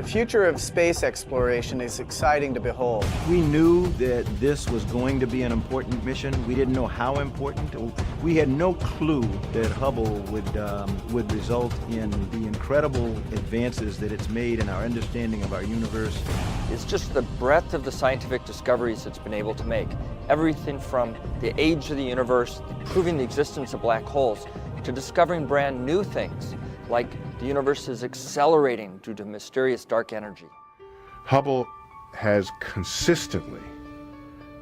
The future of space exploration is exciting to behold. We knew that this was going to be an important mission. We didn't know how important. We had no clue that Hubble would result in the incredible advances that it's made in our understanding of our universe. It's just the breadth of the scientific discoveries it's been able to make. Everything from the age of the universe, proving the existence of black holes, to discovering brand new things, like the universe is accelerating due to mysterious dark energy. Hubble has consistently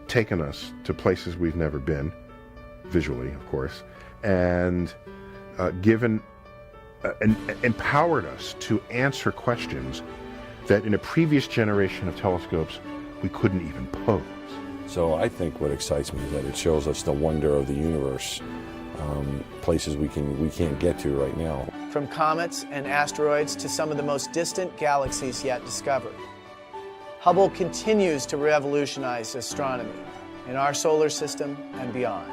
taken us to places we've never been, visually, of course, and empowered us to answer questions that in a previous generation of telescopes we couldn't even pose. So I think what excites me is that it shows us the wonder of the universe, places we can't get to right now. From comets and asteroids to some of the most distant galaxies yet discovered, Hubble continues to revolutionize astronomy in our solar system and beyond.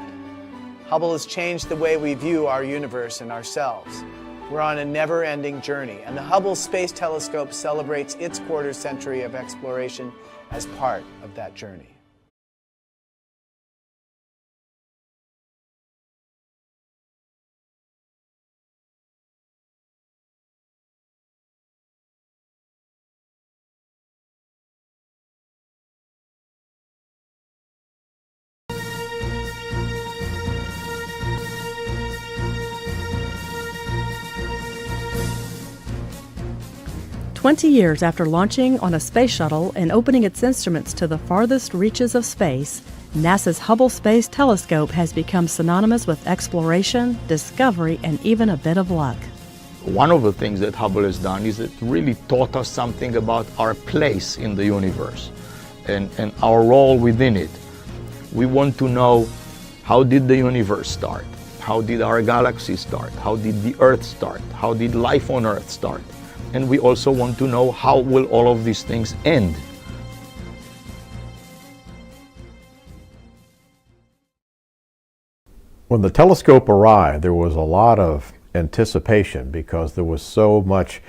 Hubble has changed the way we view our universe and ourselves. We're on a never-ending journey, and the Hubble Space Telescope celebrates its quarter century of exploration as part of that journey. "20 years after launching on a space shuttle and opening its instruments to the farthest reaches of space, NASA's Hubble Space Telescope has become synonymous with exploration, discovery, and even a bit of luck. One of the things that Hubble has done is it really taught us something about our place in the universe and our role within it. We want to know, how did the universe start? How did our galaxy start? How did the Earth start? How did life on Earth start? And we also want to know, how will all of these things end? When the telescope arrived, there was a lot of anticipation because there was so much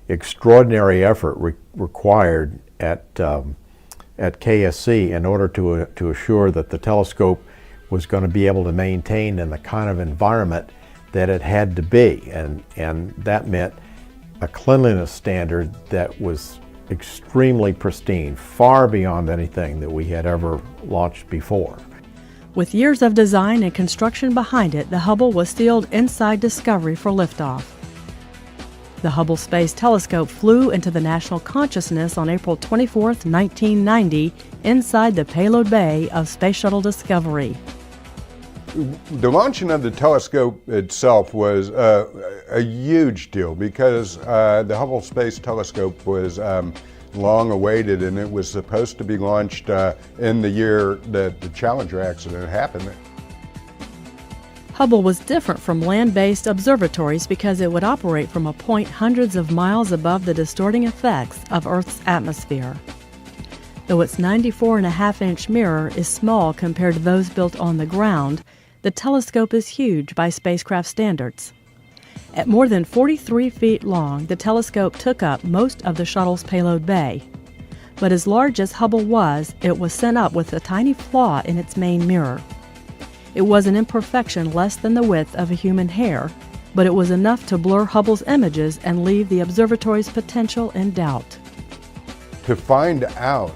extraordinary effort required at KSC in order to assure that the telescope was going to be able to maintain in the kind of environment that it had to be, and that meant a cleanliness standard that was extremely pristine, far beyond anything that we had ever launched before. With years of design and construction behind it, the Hubble was sealed inside Discovery for liftoff. The Hubble Space Telescope flew into the national consciousness on April 24, 1990, inside the payload bay of Space Shuttle Discovery. The launching of the telescope itself was a huge deal because the Hubble Space Telescope was long awaited, and it was supposed to be launched in the year that the Challenger accident happened. Hubble was different from land-based observatories because it would operate from a point hundreds of miles above the distorting effects of Earth's atmosphere. Though its 94.5-inch mirror is small compared to those built on the ground, the telescope is huge by spacecraft standards. At more than 43 feet long, the telescope took up most of the shuttle's payload bay. But as large as Hubble was, it was sent up with a tiny flaw in its main mirror. It was an imperfection less than the width of a human hair, but it was enough to blur Hubble's images and leave the observatory's potential in doubt. To find out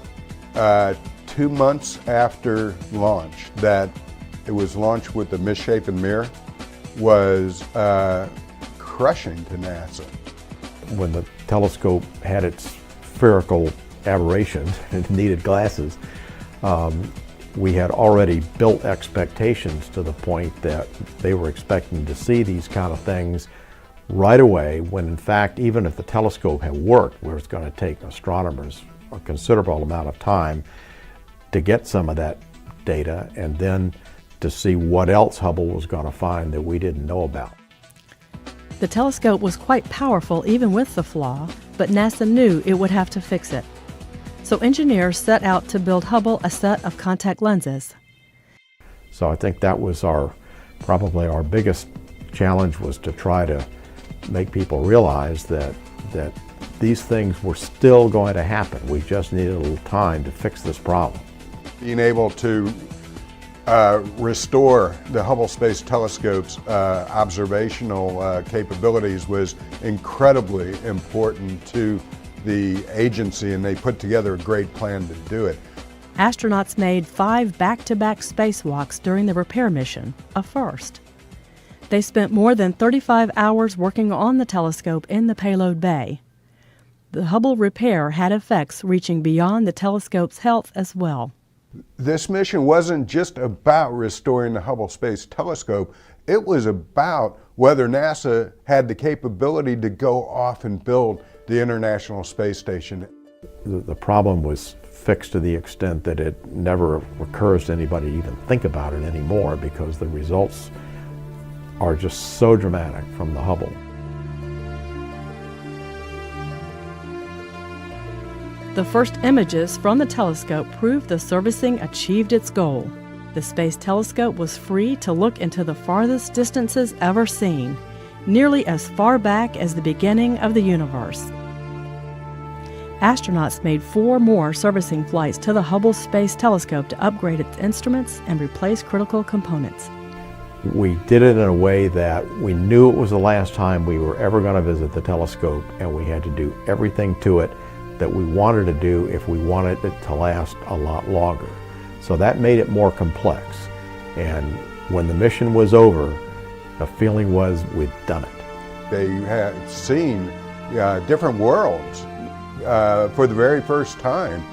2 months after launch that it was launched with a misshapen mirror was crushing to NASA. When the telescope had its spherical aberrations and needed glasses, we had already built expectations to the point that they were expecting to see these kind of things right away, when in fact, even if the telescope had worked, where it's going to take astronomers a considerable amount of time to get some of that data and then to see what else Hubble was going to find that we didn't know about. The telescope was quite powerful even with the flaw, but NASA knew it would have to fix it. So engineers set out to build Hubble a set of contact lenses. So I think that was probably our biggest challenge, was to try to make people realize that these things were still going to happen. We just needed a little time to fix this problem. Being able to restore the Hubble Space Telescope's observational capabilities was incredibly important to the agency, and they put together a great plan to do it. Astronauts made 5 back-to-back spacewalks during the repair mission, a first. They spent more than 35 hours working on the telescope in the payload bay. The Hubble repair had effects reaching beyond the telescope's health as well. This mission wasn't just about restoring the Hubble Space Telescope, it was about whether NASA had the capability to go off and build the International Space Station. The problem was fixed to the extent that it never occurs to anybody to even think about it anymore, because the results are just so dramatic from the Hubble. The first images from the telescope proved the servicing achieved its goal. The Space Telescope was free to look into the farthest distances ever seen, nearly as far back as the beginning of the universe. Astronauts made 4 more servicing flights to the Hubble Space Telescope to upgrade its instruments and replace critical components. We did it in a way that we knew it was the last time we were ever going to visit the telescope, and we had to do everything to it that we wanted to do if we wanted it to last a lot longer. So that made it more complex. And when the mission was over, the feeling was we'd done it. They had seen different worlds for the very first time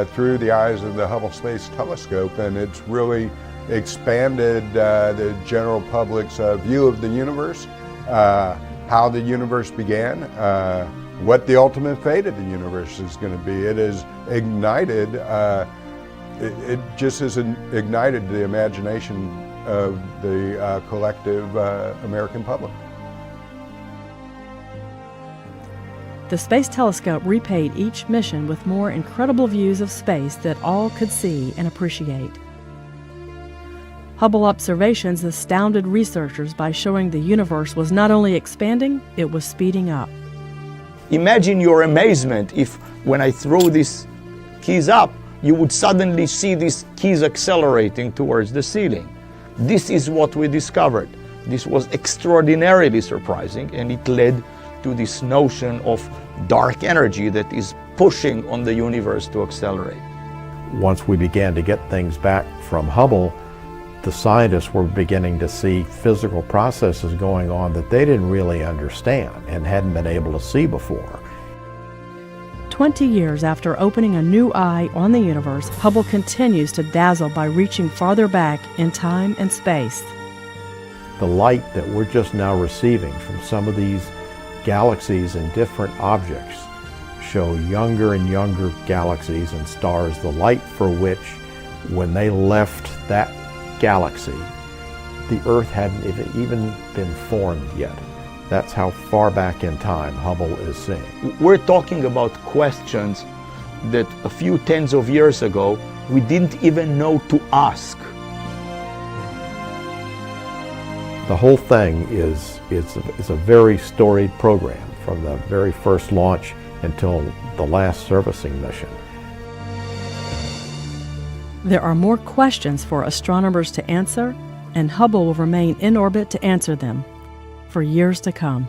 through the eyes of the Hubble Space Telescope, and it's really expanded the general public's view of the universe, how the universe began, what the ultimate fate of the universe is going to be. It has ignited, it just has ignited the imagination of the collective American public. The Space Telescope repaid each mission with more incredible views of space that all could see and appreciate. Hubble observations astounded researchers by showing the universe was not only expanding, it was speeding up. Imagine your amazement if, when I throw these keys up, you would suddenly see these keys accelerating towards the ceiling. This is what we discovered. This was extraordinarily surprising, and it led to this notion of dark energy that is pushing on the universe to accelerate. Once we began to get things back from Hubble, the scientists were beginning to see physical processes going on that they didn't really understand and hadn't been able to see before. 20 years after opening a new eye on the universe, Hubble continues to dazzle by reaching farther back in time and space. The light that we're just now receiving from some of these galaxies and different objects show younger and younger galaxies and stars, the light for which, when they left that galaxy, the Earth hadn't even been formed yet. That's how far back in time Hubble is seeing. We're talking about questions that a few tens of years ago we didn't even know to ask. The whole thing is a very storied program from the very first launch until the last servicing mission. There are more questions for astronomers to answer, and Hubble will remain in orbit to answer them for years to come.